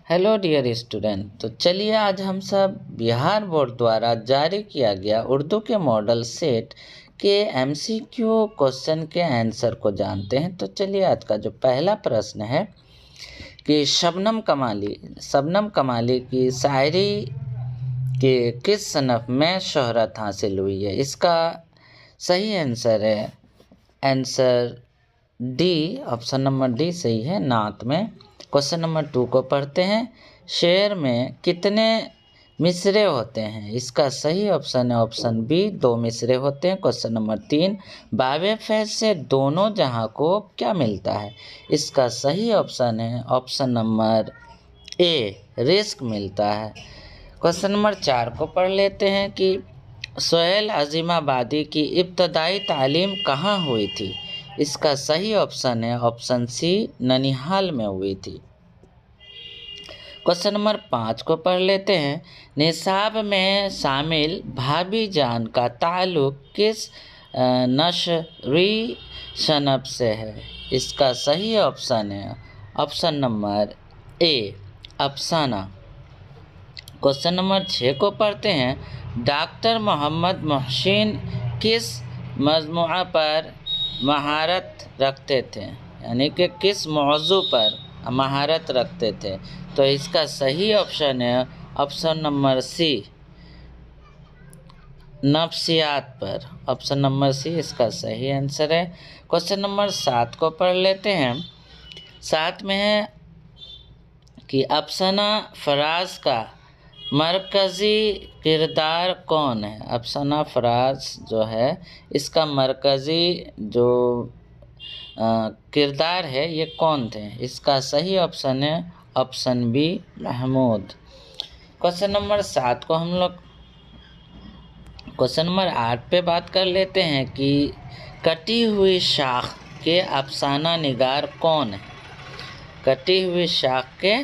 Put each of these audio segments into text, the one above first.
Hello dear student. तो चलिए आज हम सब बिहार बोर्ड द्वारा जारी किया गया उर्दू के मॉडल सेट के एमसीक्यू क्वेश्चन के आंसर को जानते हैं। तो चलिए आज का जो पहला प्रश्न है कि शबनम कमाली की शायरी के किस सनफ में शोहरत हासिल हुई है। इसका सही आंसर है answer D, option number D सही है, नात में। क्वेश्चन नंबर 2 को पढ़ते हैं। शेर में कितने मिसरे होते हैं। इसका सही ऑप्शन है ऑप्शन बी, 2 मिसरे होते हैं। क्वेश्चन नंबर 3, बाबे फैज से दोनों जहां को क्या मिलता है। इसका सही ऑप्शन है ऑप्शन नंबर ए, रिस्क मिलता है। क्वेश्चन नंबर 4 को पढ़ लेते हैं कि सोहेल अजीमाबादी की इब्तदाई तालीम कहाँ हुई थी। इसका सही ऑप्शन है ऑप्शन सी, ननिहाल में हुई थी। क्वेश्चन नंबर 5 को पढ़ लेते हैं। निसाब में शामिल भाभी जान का ताल्लुक किस नशरी सनब से है। इसका सही ऑप्शन है ऑप्शन नंबर ए, अफसाना। क्वेश्चन नंबर 6 को पढ़ते हैं। डॉक्टर मोहम्मद मोहसिन किस मजमुआ पर महारत रखते थे, यानी कि किस मौजू पर महारत रखते थे। तो इसका सही ऑप्शन है ऑप्शन नंबर सी, नफ्सियात पर। ऑप्शन नंबर सी इसका सही आंसर है। क्वेश्चन नंबर 7 को पढ़ लेते हैं। 7 में है कि अफसाना फराज का मरकज़ी किरदार कौन है। अफसाना फराज जो है इसका मरकज़ी जो किरदार है ये कौन थे। इसका सही ऑप्शन है option B, Mahmood. Question number 7 को हम लोग क्वेश्चन नंबर 8 पे बात कर लेते हैं कि कटी हुई शाख के अफसाना निगार कौन है। कटी हुई शाख के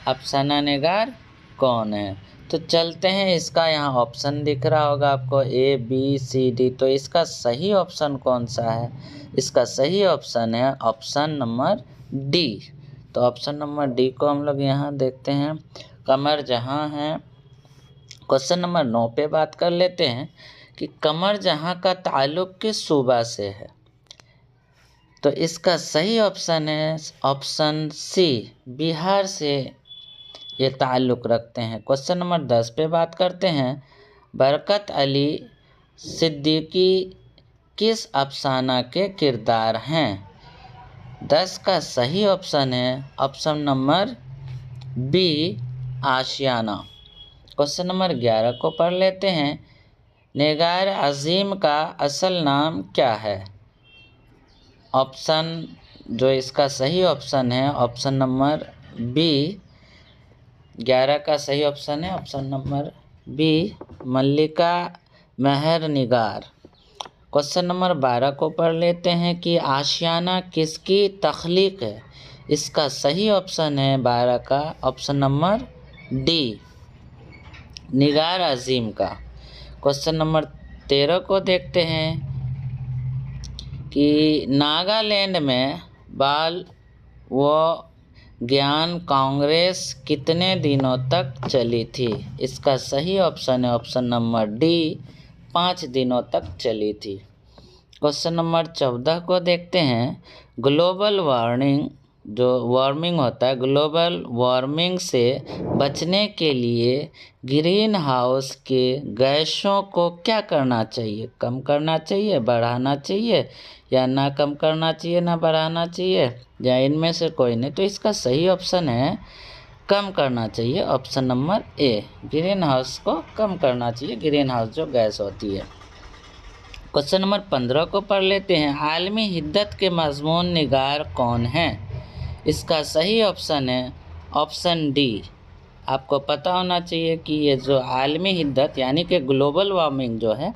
अफसाना निगार कौन है। तो चलते हैं, इसका यहाँ ऑप्शन दिख रहा होगा आपको ए, बी, सी, डी। तो इसका सही ऑप्शन कौन सा है। इसका सही ऑप्शन है ऑप्शन नंबर डी। तो ऑप्शन नंबर डी को हम लोग यहाँ देखते हैं, कमर जहाँ है। क्वेश्चन नंबर 9 पे बात कर लेते हैं कि कमर जहाँ का ताल्लुक किस सूबा से है। तो इसका सही ऑप्शन है ऑप्शन सी, बिहार से ये ताल्लुक़ रखते हैं। क्वेश्चन नंबर 10 पे बात करते हैं। बरकत अली सिद्दीकी किस अफसाना के किरदार हैं। 10 का सही ऑप्शन है ऑप्शन नंबर बी, आशियाना। क्वेश्चन नंबर 11 को पढ़ लेते हैं। निगार अजीम का असल नाम क्या है। ऑप्शन जो इसका सही ऑप्शन है ऑप्शन नंबर बी, 11 का सही ऑप्शन है ऑप्शन नंबर बी, मल्लिका मेहर निगार। क्वेश्चन नंबर 12 को पढ़ लेते हैं कि आशियाना किसकी तख्लीक है। इसका सही ऑप्शन है 12 का ऑप्शन नंबर डी, निगार अजीम का। क्वेश्चन नंबर 13 को देखते हैं कि नागालैंड में बाल व ज्ञान कांग्रेस कितने दिनों तक चली थी। इसका सही ऑप्शन है ऑप्शन नंबर डी, 5 दिनों तक चली थी। क्वेश्चन नंबर 14 को देखते हैं। ग्लोबल वार्मिंग होता है, ग्लोबल वार्मिंग से बचने के लिए ग्रीन हाउस के गैसों को क्या करना चाहिए। कम करना चाहिए, बढ़ाना चाहिए, या ना कम करना चाहिए ना बढ़ाना चाहिए, या इनमें से कोई नहीं। तो इसका सही ऑप्शन है कम करना चाहिए, option number A, green house को कम करना चाहिए, ग्रीन हाउस जो गैस होती है। क्वेश्चन नंबर 15 को पढ़ लेते हैं। आलमी हिद्दत के मजमून निगार कौन है। इसका सही ऑप्शन है ऑप्शन डी। आपको पता होना चाहिए कि ये जो आलमी हिद्दत यानी कि ग्लोबल वार्मिंग जो है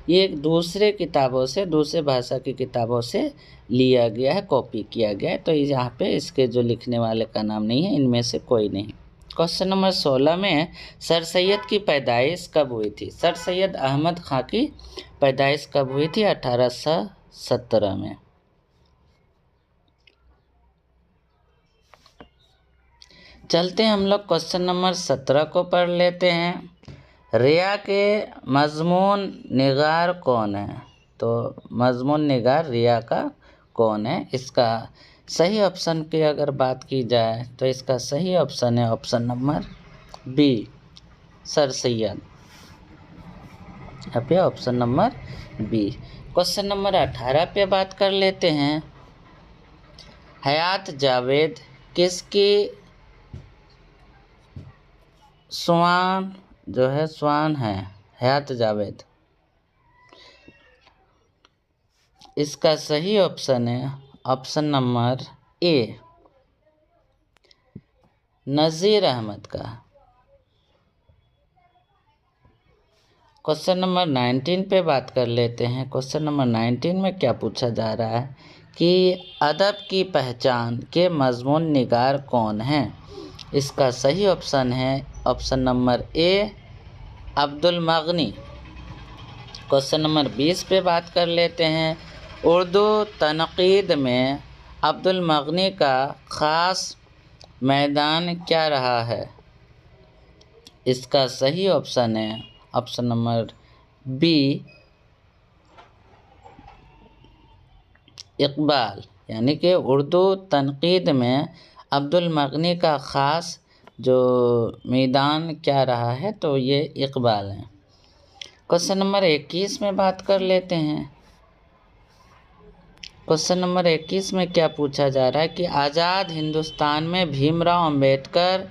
ये एक दूसरे किताबों से, दूसरे भाषा की किताबों से लिया गया है, कॉपी किया गया है। तो यहाँ पे इसके जो लिखने वाले का नाम नहीं है, इनमें से कोई नहीं। क्वेश्चन नंबर 16 में सर सैयद की पैदाइश कब हुई थी। सर सैयद अहमद खां की पैदाइश कब हुई थी। 1817 में। चलते हैं हम लोग क्वेश्चन नंबर 17 को पढ़ लेते हैं। रिया के मजमून निगार कौन है? तो मजमून निगार रिया का कौन है? इसका सही ऑप्शन की अगर बात की जाए तो इसका सही ऑप्शन है option number B, Sir Syed. यहाँ पे option number B. Question number 18 पे बात कर लेते हैं। हयात जावेद किसकी स्वान जो है स्वान है? हयात जावेद, इसका सही ऑप्शन है ऑप्शन नंबर ए, नज़ीर अहमद का। क्वेश्चन नंबर 19 पे बात कर लेते हैं। क्वेश्चन नंबर 19 में क्या पूछा जा रहा है कि अदब की पहचान के मजमून निगार कौन है? इसका सही ऑप्शन है ऑप्शन नंबर ए, अब्दुल मगनी। क्वेश्चन नंबर 20 पे बात कर लेते हैं। उर्दू तनक़ीद में अब्दुल मगनी का ख़ास मैदान क्या रहा है? इसका सही ऑप्शन है ऑप्शन नंबर बी, इकबाल। यानी कि उर्दू तनक़ीद में अब्दुल मगनी का ख़ास जो मैदान क्या रहा है, तो ये इकबाल है। क्वेश्चन नंबर 21 में बात कर लेते हैं। क्वेश्चन नंबर 21 में क्या पूछा जा रहा है कि आज़ाद हिंदुस्तान में भीमराव अंबेडकर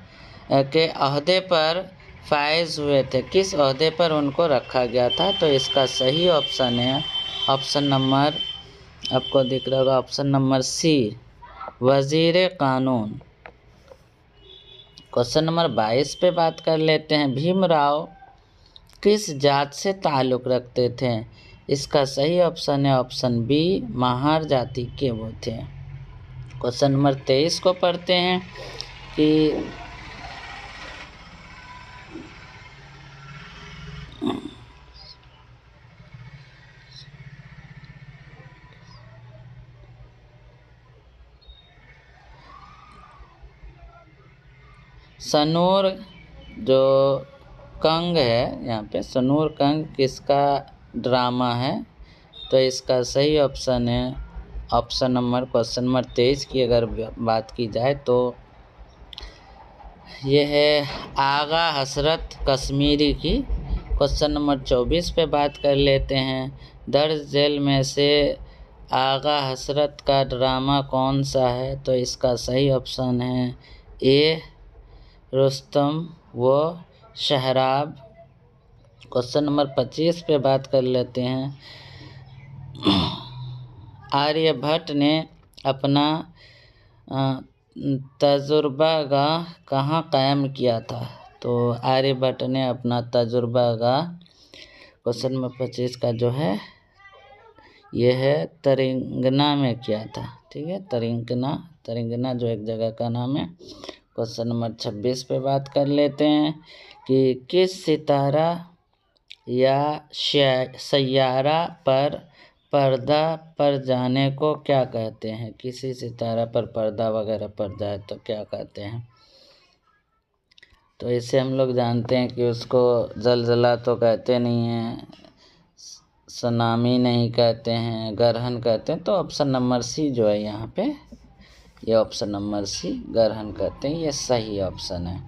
के ओहदे पर फाइज हुए थे, किस ओहदे पर उनको रखा गया था? तो इसका सही ऑप्शन है ऑप्शन नंबर, आपको दिख रहा होगा ऑप्शन नंबर सी, वज़ीर कानून। क्वेश्चन नंबर 22 पे बात कर लेते हैं। भीमराव किस जात से ताल्लुक़ रखते थे? इसका सही ऑप्शन है ऑप्शन बी, महार जाति के वो थे। क्वेश्चन नंबर 23 को पढ़ते हैं कि सनूर जो कंग है, यहाँ पे सनूर कंग किसका ड्रामा है? तो इसका सही ऑप्शन है ऑप्शन नंबर, क्वेश्चन नंबर 23 की अगर बात की जाए तो ये है आगा हसरत कश्मीरी की। क्वेश्चन नंबर 24 पे बात कर लेते हैं। दर्ज झेल में से आगा हसरत का ड्रामा कौन सा है? तो इसका सही ऑप्शन है ए, रुस्तम व शहराब। क्वेश्चन नंबर 25 पे बात कर लेते हैं। आर्यभट्ट ने अपना तजुर्बागाह कहाँ कायम किया था? तो आर्यभट्ट ने अपना तजुर्बागाह क्वेश्चन नंबर 25 का जो है ये है तरिंगना में किया था। ठीक है, तरिंगना जो एक जगह का नाम है। क्वेश्चन नंबर 26 पे बात कर लेते हैं कि किस सितारा या सैयारा पर पर्दा पड़ जाने को क्या कहते हैं? किसी सितारा पर पर्दा वगैरह पड़ जाए तो क्या कहते हैं? तो इसे हम लोग जानते हैं कि उसको जलजला तो कहते नहीं हैं, सुनामी नहीं कहते हैं, ग्रहण कहते हैं। तो ऑप्शन नंबर सी जो है यहाँ पे, ये ऑप्शन नंबर सी ग्रहण कहते हैं, ये सही ऑप्शन है।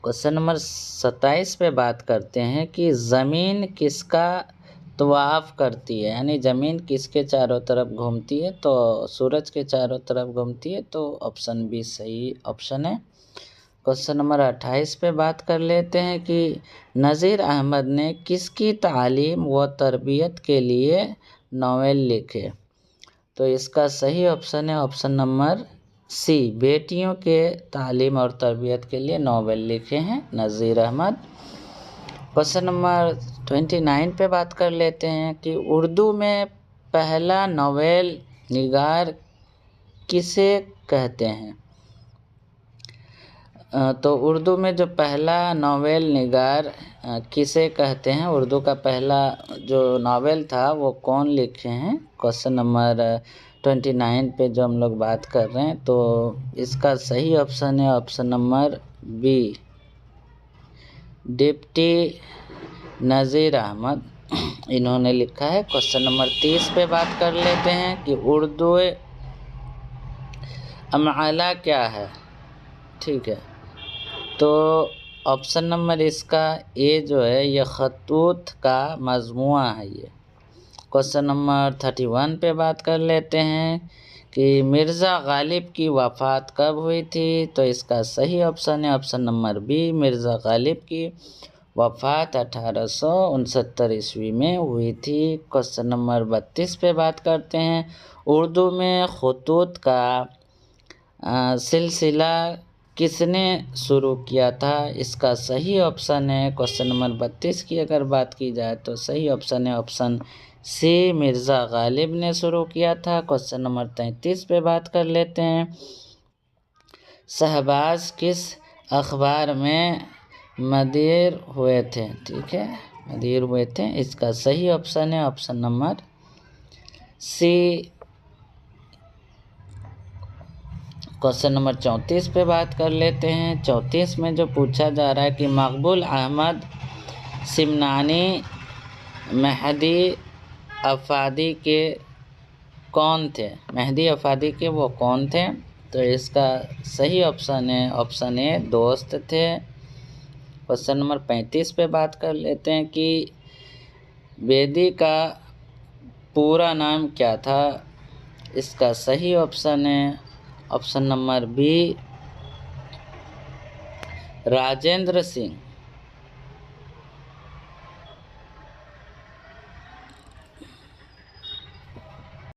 क्वेश्चन नंबर 27 पे बात करते हैं कि ज़मीन किसका तवाफ़ करती है? यानी ज़मीन किसके चारों तरफ घूमती है? तो सूरज के चारों तरफ घूमती है। तो ऑप्शन बी सही ऑप्शन है। क्वेश्चन नंबर 28 पे बात कर लेते हैं कि नज़ीर अहमद ने किसकी तालीम व तरबियत के लिए नावल लिखे? तो इसका सही ऑप्शन है ऑप्शन नंबर सी, बेटियों के तालीम और तरबियत के लिए नावल लिखे हैं नज़ीर अहमद। क्वेश्चन नंबर 29 पे बात कर लेते हैं कि उर्दू में पहला नावल निगार किसे कहते हैं? तो उर्दू में जो पहला नावल निगार किसे कहते हैं? उर्दू का पहला जो नावल था वो कौन लिखे हैं? क्वेश्चन नंबर 29 पे जो हम लोग बात कर रहे हैं, तो इसका सही ऑप्शन है ऑप्शन नंबर बी, डिप्टी नज़ीर अहमद, इन्होंने लिखा है। क्वेश्चन नंबर 30 पे बात कर लेते हैं कि उर्दू अमआला क्या है। ठीक है, तो ऑप्शन नंबर इसका ए जो है ये खतूत का मजमुआ है। ये क्वेश्चन नंबर 31 पे बात कर लेते हैं कि मिर्ज़ा गालिब की वफ़ात कब हुई थी, तो इसका सही ऑप्शन है option number B, Mirza Ghalib की वफ़ात 1869 ईस्वी में हुई थी। क्वेश्चन नंबर 32 पे बात करते हैं, उर्दू में खतूत का सिलसिला किसने शुरू किया था, इसका सही ऑप्शन है क्वेश्चन नंबर 32 की अगर बात की जाए तो सही ऑप्शन है ऑप्शन सी, मिर्ज़ा गालिब ने शुरू किया था। क्वेश्चन नंबर 33 पे बात कर लेते हैं, शहबाज किस अखबार में मदीर हुए थे। ठीक है, मदीर हुए थे, इसका सही ऑप्शन है option number C. Question number 34 पे बात कर लेते हैं। 34 में जो पूछा जा रहा है कि मकबूल अहमद सिमनानी मेहदी अफादी के कौन थे, मेहदी अफादी के वो कौन थे, तो इसका सही ऑप्शन है ऑप्शन ए, दोस्त थे। क्वेश्चन नंबर 35 पे बात कर लेते हैं कि बेदी का पूरा नाम क्या था, इसका सही ऑप्शन है option number B, Rajendra Singh.